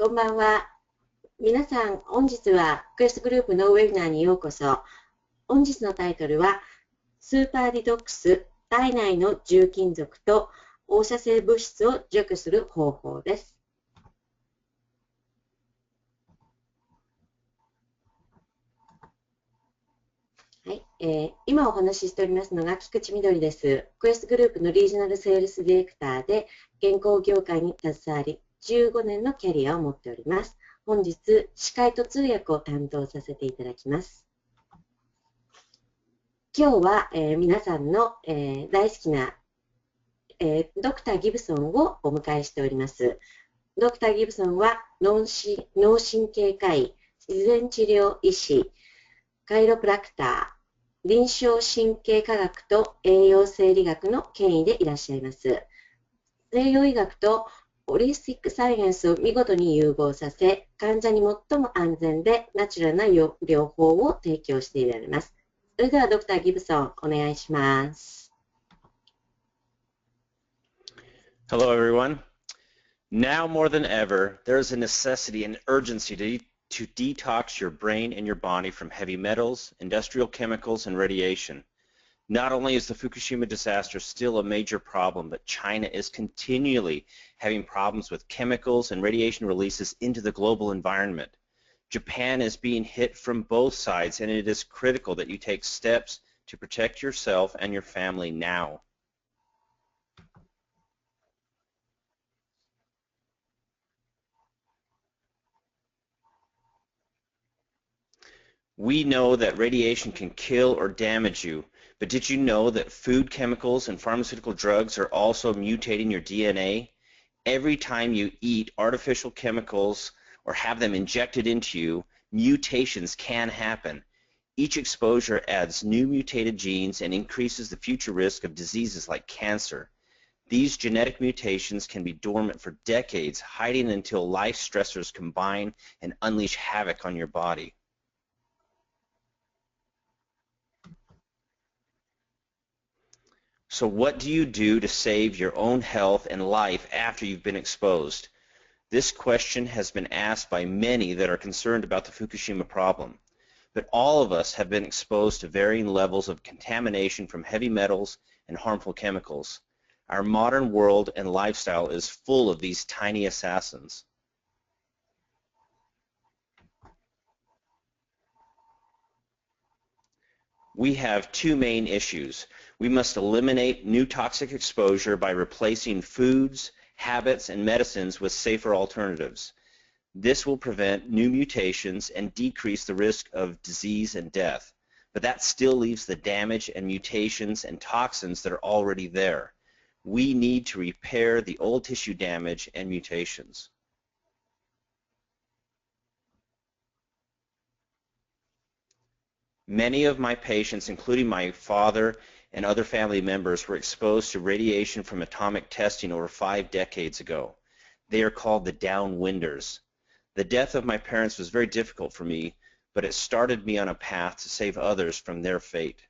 こんばんは。皆さん、本日はクエストグループのウェビナーにようこそ。本日のタイトルは、スーパーデトックス、体内の重金属と放射性物質を除去する方法です。はい、今お話ししておりますのが菊池みどりです。クエストグループのリージョナルセールスディレクターで、健康業界に携わり、15年のキャリアを持っております。本日、司会と通訳を担当させていただきます。今日は、皆さんの、大好きな、ドクター・ギブソンをお迎えしております。ドクター・ギブソンは脳神経科医、自然治療医師、カイロプラクター、臨床神経科学と栄養生理学の権威でいらっしゃいます。西洋医学とホリスティックサイエンスを見事に融合させ、患者に最も安全でナチュラルな療法を提供していられます。それではドクター・ギブソン、お願いします。Hello, everyone. Now more than ever, there is a necessity and urgency to detox your brain and your body from heavy metals, industrial chemicals, and radiation. Not only is the Fukushima disaster still a major problem, but China is continually having problems with chemicals and radiation releases into the global environment. Japan is being hit from both sides, and it is critical that you take steps to protect yourself and your family now. We know that radiation can kill or damage you, but did you know that food chemicals and pharmaceutical drugs are also mutating your DNA? Every time you eat artificial chemicals or have them injected into you, mutations can happen. Each exposure adds new mutated genes and increases the future risk of diseases like cancer. These genetic mutations can be dormant for decades, hiding until life stressors combine and unleash havoc on your body. So what do you do to save your own health and life after you've been exposed? This question has been asked by many that are concerned about the Fukushima problem. But all of us have been exposed to varying levels of contamination from heavy metals and harmful chemicals. Our modern world and lifestyle is full of these tiny assassins. We have two main issues. We must eliminate new toxic exposure by replacing foods, habits, and medicines with safer alternatives. This will prevent new mutations and decrease the risk of disease and death. But that still leaves the damage and mutations and toxins that are already there. We need to repair the old tissue damage and mutations. Many of my patients, including my father and other family members, were exposed to radiation from atomic testing over 5 decades ago. They are called the downwinders. The death of my parents was very difficult for me, but it started me on a path to save others from their fate.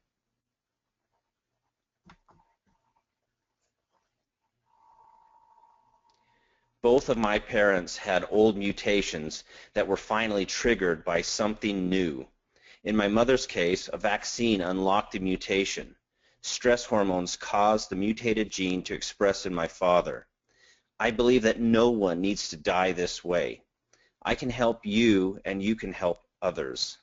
Both of my parents had old mutations that were finally triggered by something new. In my mother's case, a vaccine unlocked the mutation. Stress hormones caused the mutated gene to express in my father. I believe that no one needs to die this way. I can help you, and you can help others.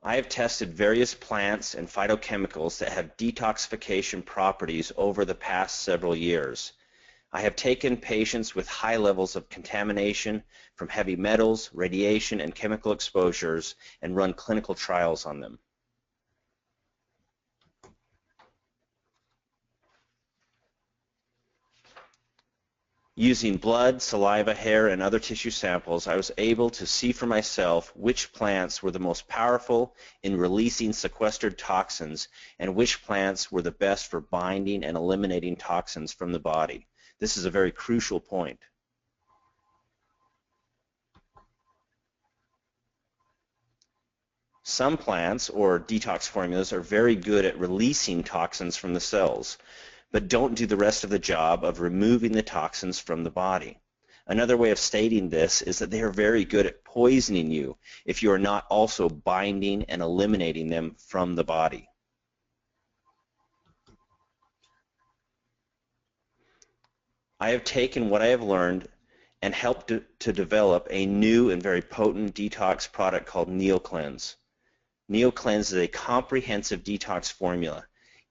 I have tested various plants and phytochemicals that have detoxification properties over the past several years. I have taken patients with high levels of contamination from heavy metals, radiation, and chemical exposures and run clinical trials on them. Using blood, saliva, hair, and other tissue samples, I was able to see for myself which plants were the most powerful in releasing sequestered toxins and which plants were the best for binding and eliminating toxins from the body. This is a very crucial point. Some plants, or detox formulas, are very good at releasing toxins from the cells, but don't do the rest of the job of removing the toxins from the body. Another way of stating this is that they are very good at poisoning you if you are not also binding and eliminating them from the body. I have taken what I have learned and helped to develop a new and very potent detox product called NeoCleanse. NeoCleanse is a comprehensive detox formula.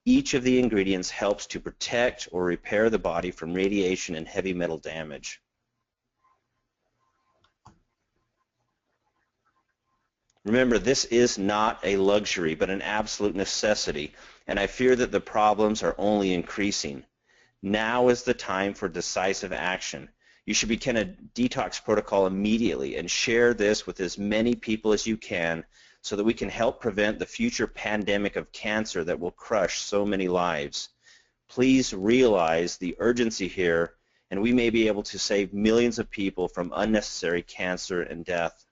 Each of the ingredients helps to protect or repair the body from radiation and heavy metal damage. Remember, this is not a luxury, but an absolute necessity, and I fear that the problems are only increasing. Now is the time for decisive action. You should begin a detox protocol immediately and share this with as many people as you can so that we can help prevent the future pandemic of cancer that will crush so many lives. Please realize the urgency here, and we may be able to save millions of people from unnecessary cancer and death.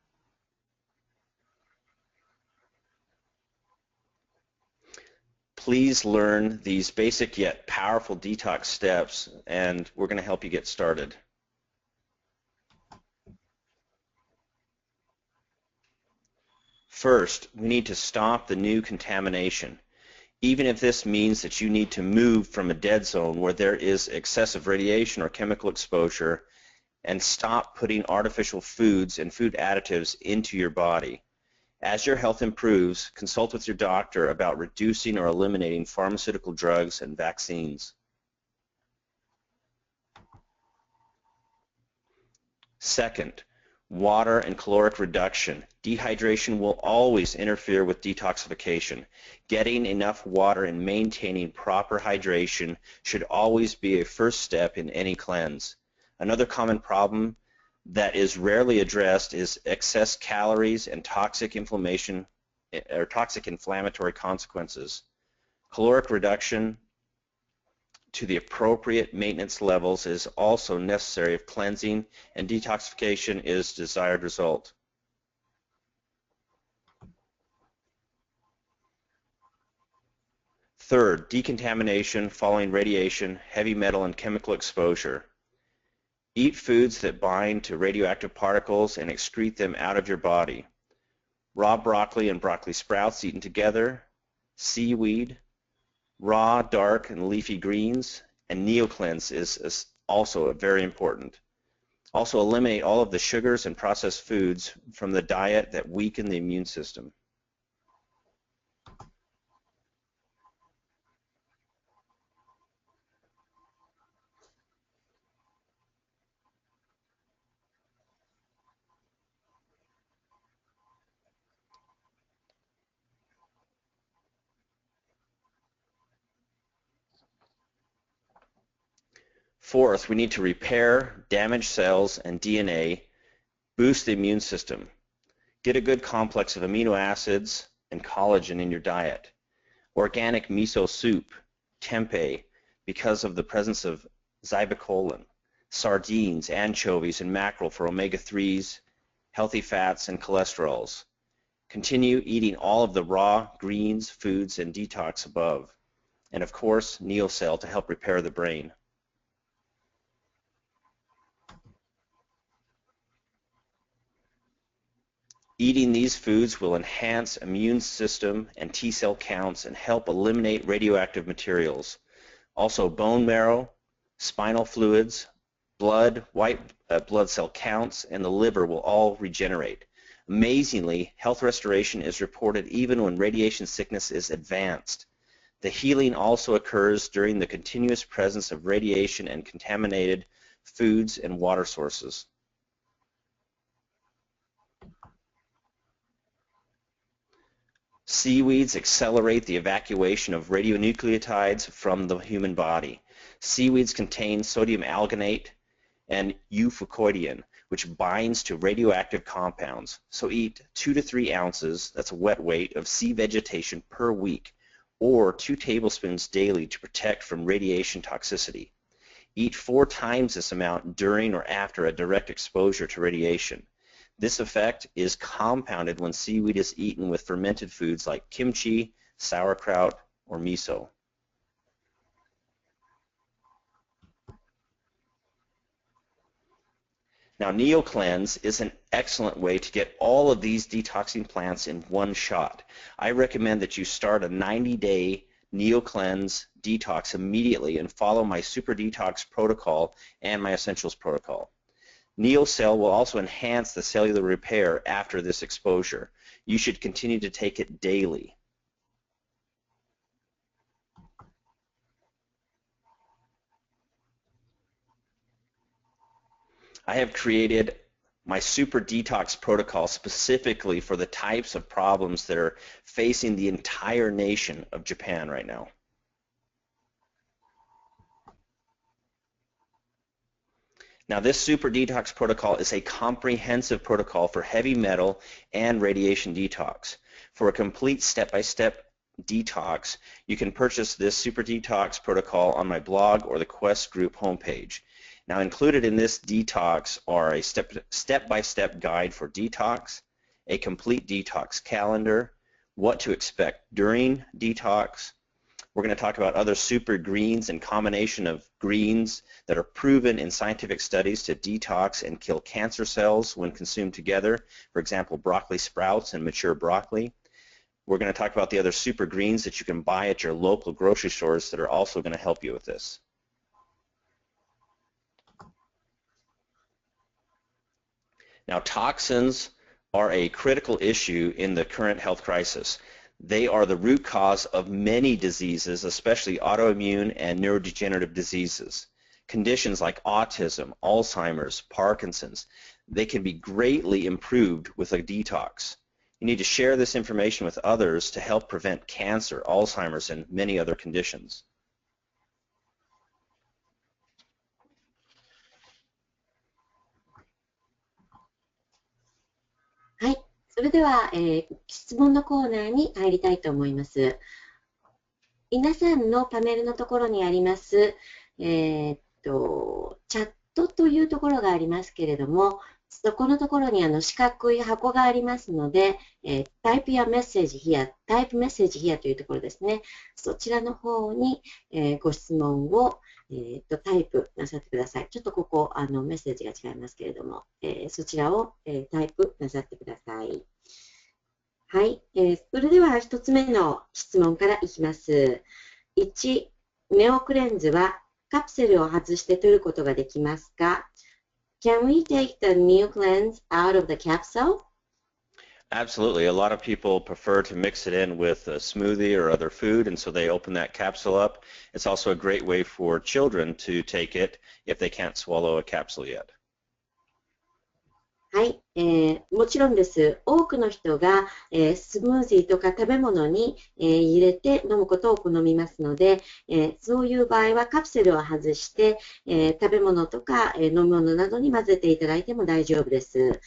Please learn these basic yet powerful detox steps, and we're going to help you get started. First, we need to stop the new contamination. Even if this means that you need to move from a dead zone where there is excessive radiation or chemical exposure, and stop putting artificial foods and food additives into your body. As your health improves, consult with your doctor about reducing or eliminating pharmaceutical drugs and vaccines. Second, water and caloric reduction. Dehydration will always interfere with detoxification. Getting enough water and maintaining proper hydration should always be a first step in any cleanse. Another common problem that is rarely addressed is excess calories and toxic inflammation or toxic inflammatory consequences. Caloric reduction to the appropriate maintenance levels is also necessary if cleansing and detoxification is desired result. Third, decontamination following radiation, heavy metal, and chemical exposure. Eat foods that bind to radioactive particles and excrete them out of your body. Raw broccoli and broccoli sprouts eaten together, seaweed, raw, dark, and leafy greens, and NeoCleanse is also very important. Also eliminate all of the sugars and processed foods from the diet that weaken the immune system. Fourth, we need to repair damaged cells and DNA, boost the immune system. Get a good complex of amino acids and collagen in your diet. Organic miso soup, tempeh, because of the presence of zybecolin. Sardines, anchovies, and mackerel for omega-3s, healthy fats, and cholesterols. Continue eating all of the raw greens, foods, and detox above. And of course, NeoCell to help repair the brain. Eating these foods will enhance immune system and T-cell counts and help eliminate radioactive materials. Also bone marrow, spinal fluids, blood, white blood cell counts, and the liver will all regenerate. Amazingly, health restoration is reported even when radiation sickness is advanced. The healing also occurs during the continuous presence of radiation and contaminated foods and water sources. Seaweeds accelerate the evacuation of radionucleotides from the human body. Seaweeds contain sodium alginate and eufucoidion, which binds to radioactive compounds. So eat 2 to 3 ounces, that's a wet weight, of sea vegetation per week, or 2 tablespoons daily to protect from radiation toxicity. Eat 4 times this amount during or after a direct exposure to radiation. This effect is compounded when seaweed is eaten with fermented foods like kimchi, sauerkraut, or miso. Now, NeoCleanse is an excellent way to get all of these detoxing plants in one shot. I recommend that you start a 90-day NeoCleanse detox immediately and follow my Super Detox protocol and my Essentials protocol. NeoCell will also enhance the cellular repair after this exposure. You should continue to take it daily. I have created my Super Detox protocol specifically for the types of problems that are facing the entire nation of Japan right now. Now, this Super Detox protocol is a comprehensive protocol for heavy metal and radiation detox. For a complete step-by-step detox, you can purchase this Super Detox protocol on my blog or the Quest group homepage. Now, included in this detox are a step-by-step guide for detox, a complete detox calendar, what to expect during detox. We're going to talk about other super greens and combination of greens that are proven in scientific studies to detox and kill cancer cells when consumed together. For example, broccoli sprouts and mature broccoli. We're going to talk about the other super greens that you can buy at your local grocery stores that are also going to help you with this. Now, toxins are a critical issue in the current health crisis. They are the root cause of many diseases, especially autoimmune and neurodegenerative diseases. Conditions like autism, Alzheimer's, Parkinson's, they can be greatly improved with a detox. You need to share this information with others to help prevent cancer, Alzheimer's, and many other conditions. はい、それでは、質問のコーナーに入りたいと思います。皆さんのパネルのところにあります、チャットというところがありますけれども、そこのところに四角い箱がありますので、Type your message here, Type message here というところですね。そちらの方に、ご質問を、タイプなさってください。ちょっとここメッセージが違いますけれども、そちらを、タイプなさってください。はい、それでは一つ目の質問からいきます。1、ネオクレンズはカプセルを外して取ることができますか？ Can we take the NeoCleanse out of the capsule? Absolutely. A lot of people prefer to mix it in with a smoothie or other food, and so they open that capsule up. It's also a great way for children to take it if they can't swallow a capsule yet. はい、もちろんです。多くの人が、スムージーとか食べ物に、入れて飲むことを好みますので、そういう場合はカプセルを外して、食べ物とか、飲み物などに混ぜていただいても大丈夫です。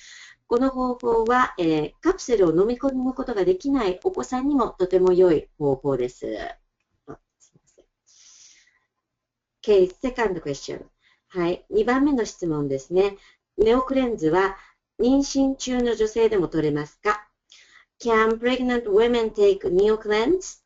この方法は、カプセルを飲み込むことができないお子さんにもとても良い方法です。すいません。Okay, second question. はい、2番目の質問ですね。ネオクレンズは妊娠中の女性でも取れますか？ Can pregnant women take NeoCleanse?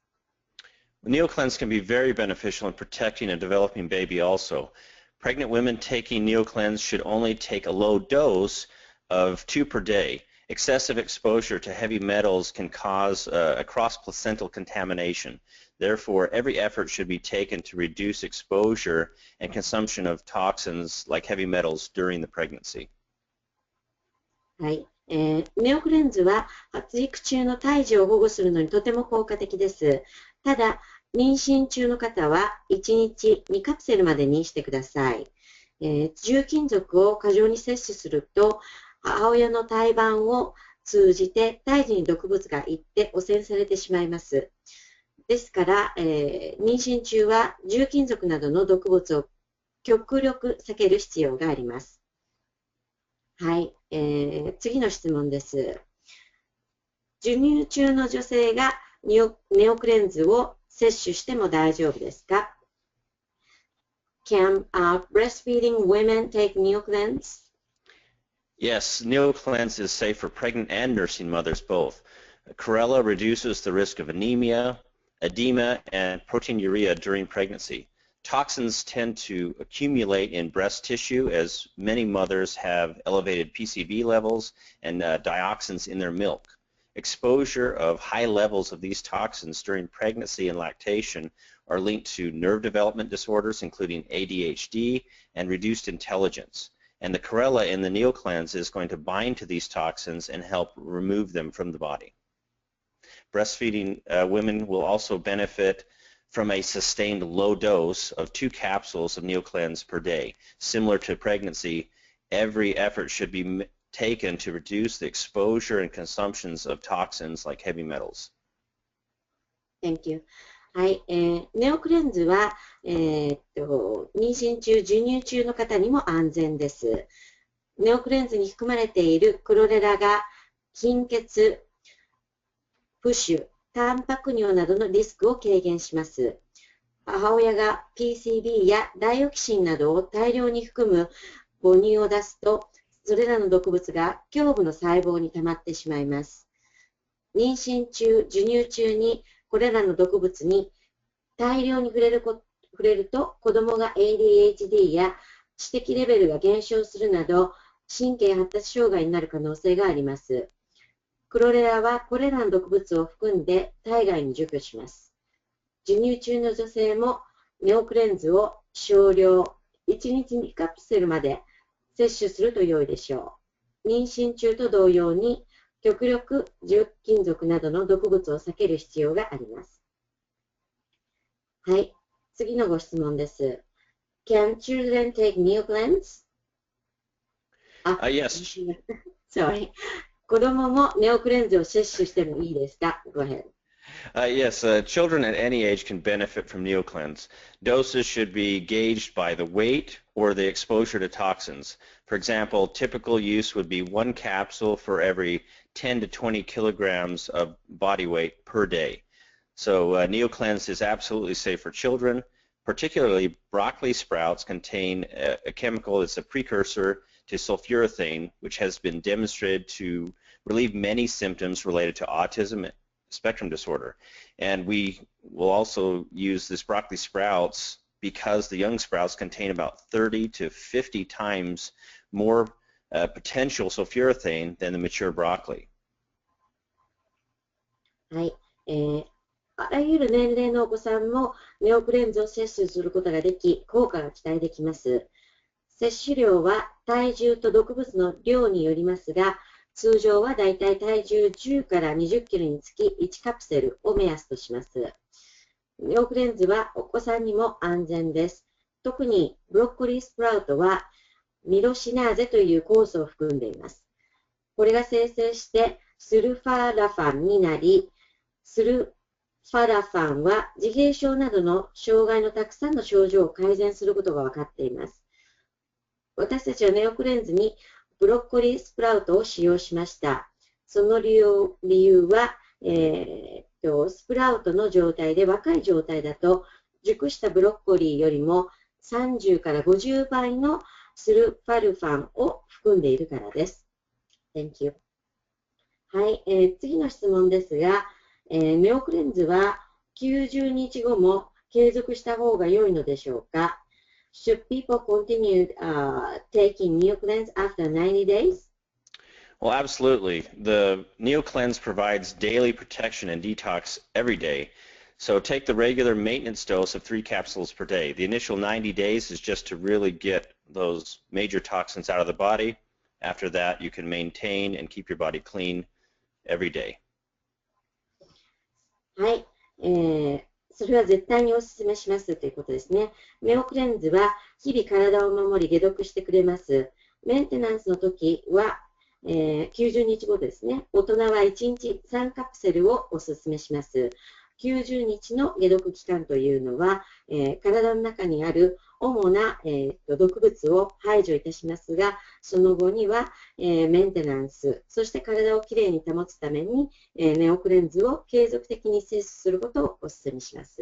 NeoCleanse can be very beneficial in protecting a developing baby also. Pregnant women taking NeoCleanse should only take a low dose of 2 per day. Excessive exposure to heavy metals can cause a cross-placental contamination. Therefore, every effort should be taken to reduce exposure and consumption of toxins like heavy metals during the pregnancy. はい、ネオクレンズは発育中の胎児を保護するのにとても効果的です。ただ、妊娠中の方は1日2カプセルまでにしてください。重金属を過剰に摂取すると、母親の胎盤を通じて胎児に毒物がいって汚染されてしまいます。ですから、妊娠中は重金属などの毒物を極力避ける必要があります。はい、次の質問です。授乳中の女性がネオクレンズを摂取しても大丈夫ですか？ Can breastfeeding women take NeoCleanse? Yes, NeoCleanse is safe for pregnant and nursing mothers both. Chlorella reduces the risk of anemia, edema, and proteinuria during pregnancy. Toxins tend to accumulate in breast tissue as many mothers have elevated PCB levels and dioxins in their milk. Exposure of high levels of these toxins during pregnancy and lactation are linked to nerve development disorders, including ADHD and reduced intelligence. And the chlorella in the NeoCleanse is going to bind to these toxins and help remove them from the body. Breastfeeding women will also benefit from a sustained low dose of 2 capsules of NeoCleanse per day. Similar to pregnancy, every effort should be taken to reduce the exposure and consumptions of toxins like heavy metals. Thank you. はい、ネオクレンズは、妊娠中、授乳中の方にも安全です。ネオクレンズに含まれているクロレラが貧血、浮腫、タンパク尿などのリスクを軽減します。母親が PCB やダイオキシンなどを大量に含む母乳を出すと、それらの毒物が胸部の細胞に溜まってしまいます。妊娠中、授乳中にこれらの毒物に大量に触れると子供が ADHD や知的レベルが減少するなど神経発達障害になる可能性があります。クロレラはこれらの毒物を含んで体外に除去します。授乳中の女性もネオクレンズを少量1日2カプセルまで摂取すると良いでしょう。妊娠中と同様に極力重金属などの毒物を避ける必要があります。はい、次のご質問です。Can children take NeoCleanse? Yes. Sorry. 子供もネオクレンズを摂取してもいいですか? Go ahead. Yes, children at any age can benefit from NeoCleanse. Doses should be gauged by the weight or the exposure to toxins. For example, typical use would be 1 capsule for every 10 to 20 kilograms of body weight per day. So NeoCleanse is absolutely safe for children. Particularly, broccoli sprouts contain a chemical that's a precursor to sulforaphane, which has been demonstrated to relieve many symptoms related to autism spectrum disorder. And we will also use this broccoli sprouts because the young sprouts contain about 30 to 50 times more potential sulforaphane than the mature broccoli. はい、あらゆる年齢のお子さんもネオクレンズを摂取することができ、効果が期待できます。摂取量は体重と毒物の量によりますが、通常はだいたい体重10から20キロにつき1カプセルを目安とします。ネオクレンズはお子さんにも安全です。特にブロッコリースプラウトはミロシナーゼという酵素を含んでいます。これが生成してスルファラファンになり、スルファラファンは自閉症などの障害のたくさんの症状を改善することが分かっています。私たちはネオクレンズにブロッコリースプラウトを使用しました。その理由は、スプラウトの状態で若い状態だと熟したブロッコリーよりも30から50倍のスルファルファンを含んでいるからです。Thank you. はい、次の質問ですが、ネオクレンズは90日後も継続した方が良いのでしょうか? Should people continue taking NeoCleanse after 90 days? Well, absolutely. The NeoCleanse provides daily protection and detox every day. So take the regular maintenance dose of 3 capsules per day. The initial 90 days is just to really get those major toxins out of the body. After that, you can maintain and keep your body clean every day. はい、それは絶対にお勧めしますということですね。ネオクレンズは日々体を守り解毒してくれます。メンテナンスの時は、90日後ですね。大人は1日3カプセルをお勧めします。90日の解毒期間というのは、体の中にある主な、毒物を排除いたしますが、その後には、メンテナンス、そして体をきれいに保つために、ネオクレンズを継続的に摂取することをお勧めします。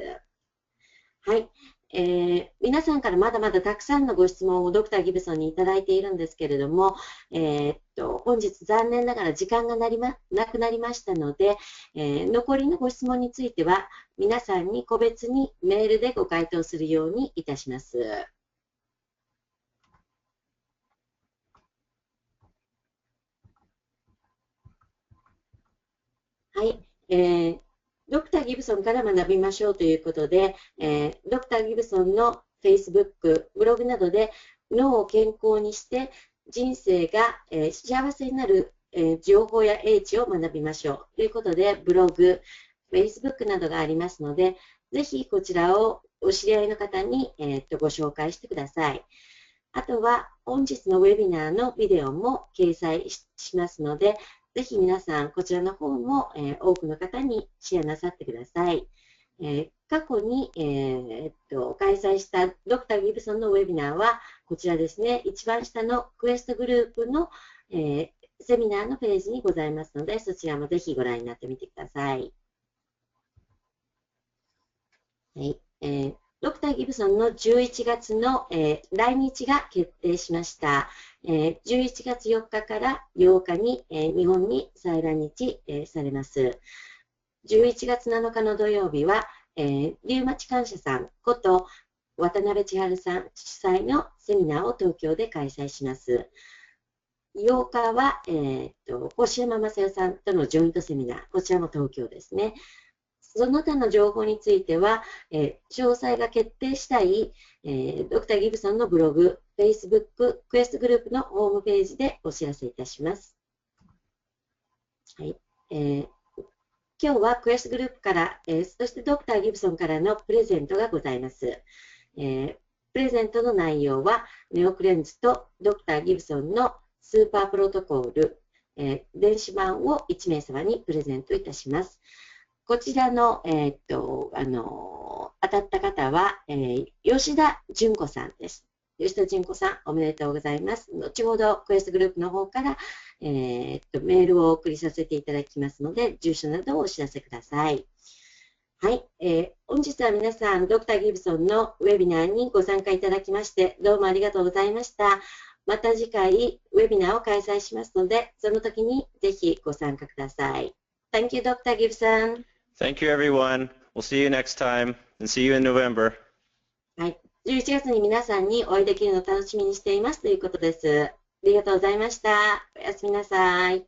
はい、皆さんからまだまだたくさんのご質問をドクター・ギブソンにいただいているんですけれども、本日残念ながら時間がなくなりましたので、残りのご質問については皆さんに個別にメールでご回答するようにいたします。はい、ドクター・ギブソンから学びましょうということで、ドクター・ギブソンの Facebook、ブログなどで脳を健康にして人生が、幸せになる、情報や英知を学びましょうということで、ブログ、Facebook などがありますので、ぜひこちらをお知り合いの方に、ご紹介してください。あとは本日のウェビナーのビデオも掲載しますので、ぜひ皆さんこちらの方も、多くの方にシェアなさってください。過去に、開催したドクター・ギブソンのウェビナーはこちらですね、一番下のクエストグループの、セミナーのページにございますので、そちらもぜひご覧になってみてください。はい、ドクター・ギブソンの11月の、来日が決定しました。11月4日から8日に、日本に再来日、されます。11月7日の土曜日は、リウマチ患者さんこと渡辺千春さん主催のセミナーを東京で開催します。8日は、星山正代さんとのジョイントセミナー、こちらも東京ですね。その他の情報については、詳細が決定したい、ドクター・ギブソンのブログ、Facebook、クエストグループのホームページでお知らせいたします。はい、今日はクエストグループから、そしてドクター・ギブソンからのプレゼントがございます。プレゼントの内容は、ネオクレンズとドクター・ギブソンのスーパープロトコール、電子版を1名様にプレゼントいたします。こちらの、当たった方は、吉田純子さんです。吉田純子さん、おめでとうございます。後ほどクエストグループの方から、メールをお送りさせていただきますので、住所などをお知らせください。はい、本日は皆さん、ドクター・ギブソンのウェビナーにご参加いただきまして、どうもありがとうございました。また次回、ウェビナーを開催しますので、その時にぜひご参加ください。Thank you, Dr. Gibson. Thank you, everyone. We'll see you next time, and see you in November. はい、11月に皆さんにお会いできるのを楽しみにしていますということです。ありがとうございました。おやすみなさい。